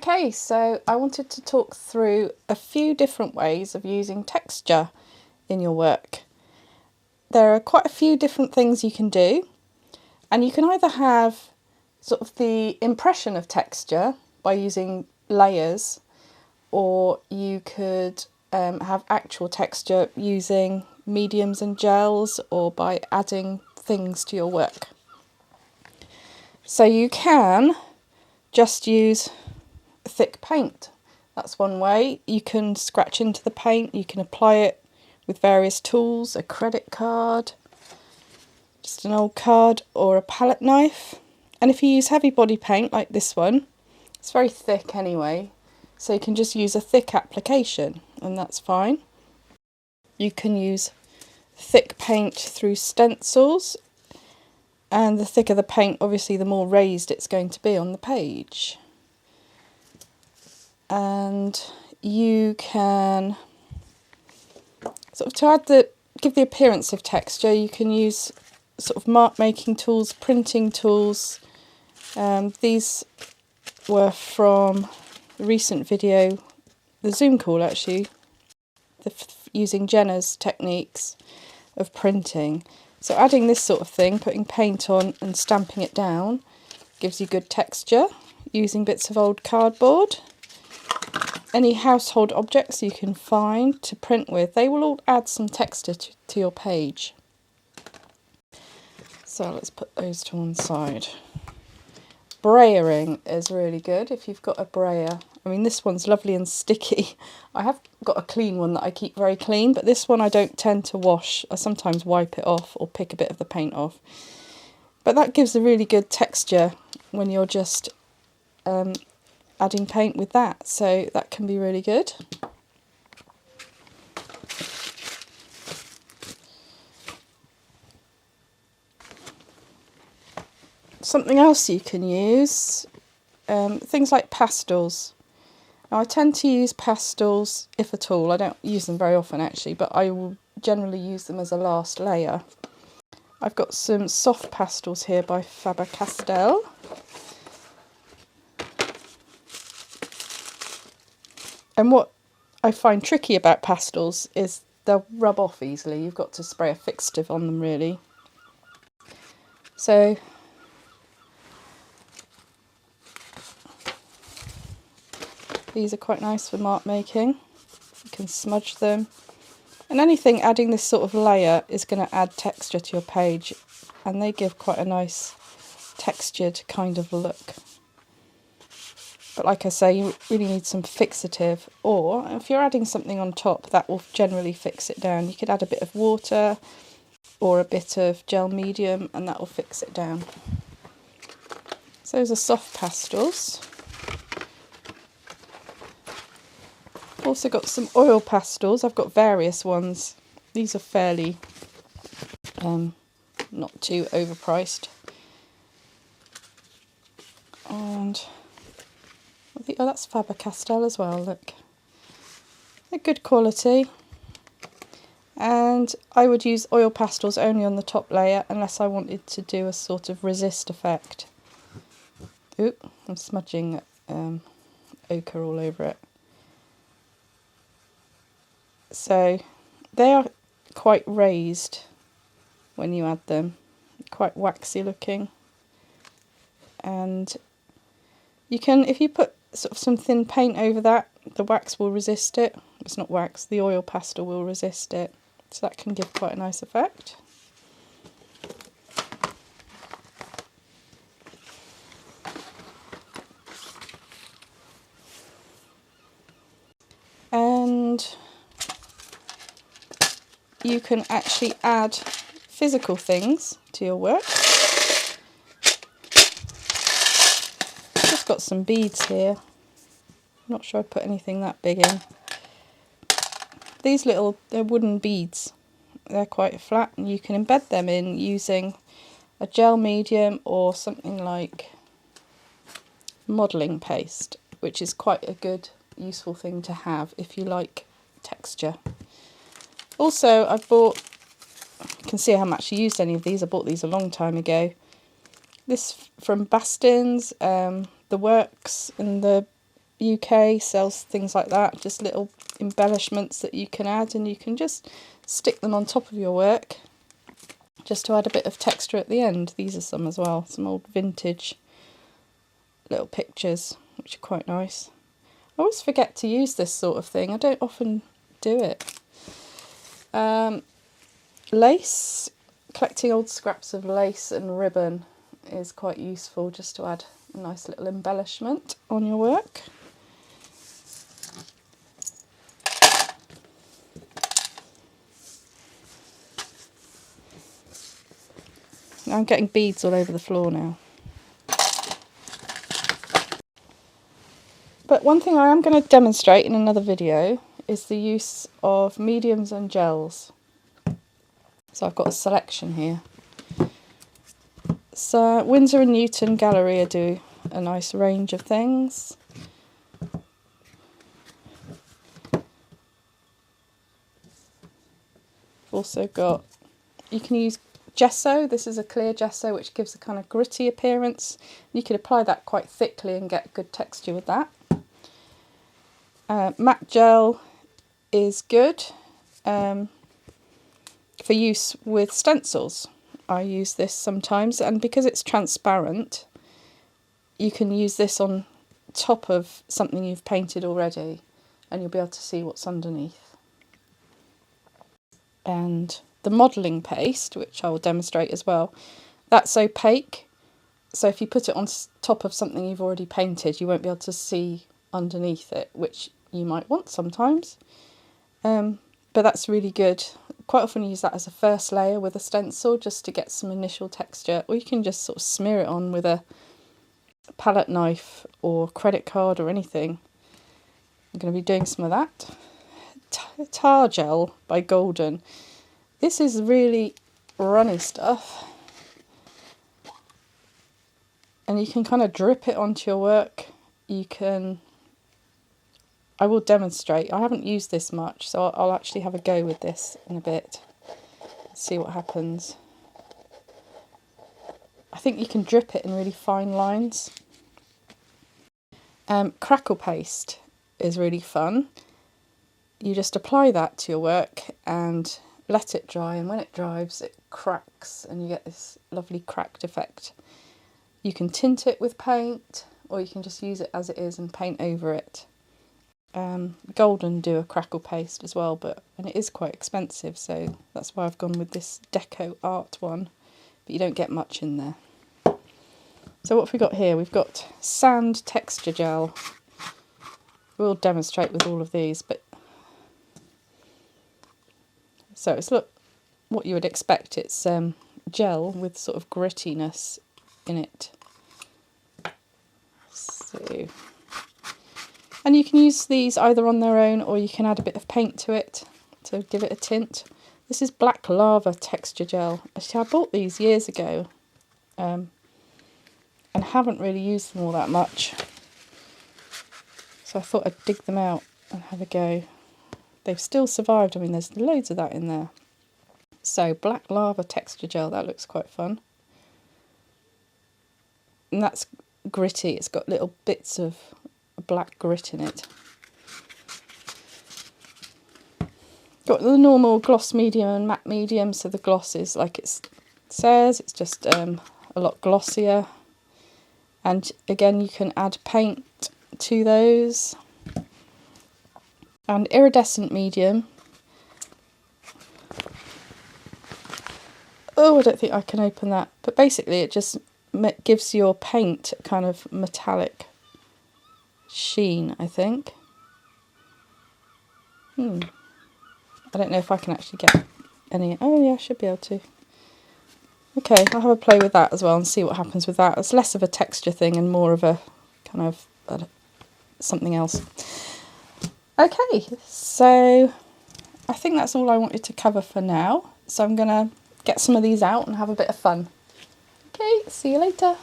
Okay, so I wanted to talk through a few different ways of using texture in your work. There are quite a few different things you can do, and you can either have sort of the impression of texture by using layers, or you could have actual texture using mediums and gels, or by adding things to your work. So you can just use thick paint. That's one way. You can scratch into the paint, you can apply it with various tools, a credit card, just an old card, or a palette knife. And if you use heavy body paint like this one, it's very thick anyway, so you can just use a thick application and that's fine. You can use thick paint through stencils, and the thicker the paint, obviously the more raised it's going to be on the page. And you can sort of give the appearance of texture, you can use sort of mark making tools, printing tools. These were from a recent video, the Zoom call actually, using Jenna's techniques of printing. So adding this sort of thing, putting paint on and stamping it down, gives you good texture. Using bits of old cardboard, any household objects you can find to print with, they will all add some texture to your page. So let's put those to one side. Brayering is really good if you've got a brayer. I mean, this one's lovely and sticky. I have got a clean one that I keep very clean, but this one I don't tend to wash. I sometimes wipe it off or pick a bit of the paint off. But that gives a really good texture when you're just adding paint with that, so that can be really good. Something else you can use, things like pastels. Now I tend to use pastels, if at all. I don't use them very often actually, but I will generally use them as a last layer. I've got some soft pastels here by Faber-Castell. And what I find tricky about pastels is they'll rub off easily. You've got to spray a fixative on them really. So these are quite nice for mark making. You can smudge them. And anything adding this sort of layer is going to add texture to your page, and they give quite a nice textured kind of look. But like I say, you really need some fixative, or if you're adding something on top, that will generally fix it down. You could add a bit of water or a bit of gel medium and that will fix it down. So those are soft pastels. Also got some oil pastels. I've got various ones. These are fairly not too overpriced. And oh, that's Faber-Castell as well, look. They're good quality. And I would use oil pastels only on the top layer unless I wanted to do a sort of resist effect. Ooh, I'm smudging ochre all over it. So they are quite raised when you add them, quite waxy looking. And you can, if you put sort of some thin paint over that, the wax will resist it. It's not wax, the oil pastel will resist it. So that can give quite a nice effect. And you can actually add physical things to your work. Just got some beads here. Not sure I put anything that big in. These they're wooden beads. They're quite flat and you can embed them in using a gel medium or something like modelling paste, which is quite a good, useful thing to have if you like texture. Also, I bought, you can see I haven't actually used any of these, I bought these a long time ago. This from Bastin's, the Works and the UK sells things like that, just little embellishments that you can add, and you can just stick them on top of your work just to add a bit of texture at the end. These are some as well, some old vintage little pictures, which are quite nice. I always forget to use this sort of thing. I don't often do it. Lace, collecting old scraps of lace and ribbon is quite useful just to add a nice little embellishment on your work. I'm getting beads all over the floor now. But one thing I am going to demonstrate in another video is the use of mediums and gels. So I've got a selection here. So Winsor & Newton Galleria do a nice range of things. Also got, you can use gesso. This is a clear gesso which gives a kind of gritty appearance. You can apply that quite thickly and get good texture with that. Matte gel is good for use with stencils. I use this sometimes, and because it's transparent you can use this on top of something you've painted already and you'll be able to see what's underneath. And the modelling paste, which I will demonstrate as well, that's opaque, so if you put it on top of something you've already painted you won't be able to see underneath it, which you might want sometimes. But that's really good. Quite often use that as a first layer with a stencil just to get some initial texture, or you can just sort of smear it on with a palette knife or credit card or anything. I'm going to be doing some of that. Tar Gel by Golden. This is really runny stuff, and you can kind of drip it onto your work. You can, I will demonstrate. I haven't used this much, so I'll actually have a go with this in a bit. See what happens. I think you can drip it in really fine lines. Crackle paste is really fun. You just apply that to your work and let it dry, and when it dries it cracks and you get this lovely cracked effect. You can tint it with paint, or you can just use it as it is and paint over it. Golden do a crackle paste as well, and it is quite expensive, so that's why I've gone with this Deco Art one, but you don't get much in there. So what have we got here? We've got sand texture gel. We'll demonstrate with all of these, but so it's what you would expect. It's gel with sort of grittiness in it. So, and you can use these either on their own, or you can add a bit of paint to it to give it a tint. This is Black Lava texture gel. Actually, I bought these years ago and haven't really used them all that much, so I thought I'd dig them out and have a go. They've still survived. I mean, there's loads of that in there. So Black Lava texture gel, that looks quite fun. And that's gritty. It's got little bits of black grit in it. Got the normal gloss medium and matte medium, so the gloss is like it says, it's just a lot glossier. And again, you can add paint to those. And iridescent medium. Oh, I don't think I can open that. But basically it just gives your paint a kind of metallic sheen, I think. I don't know if I can actually get any. Oh yeah, I should be able to. Okay, I'll have a play with that as well and see what happens with that. It's less of a texture thing and more of a kind of something else. Okay, so I think that's all I wanted to cover for now. So I'm going to get some of these out and have a bit of fun. Okay, see you later.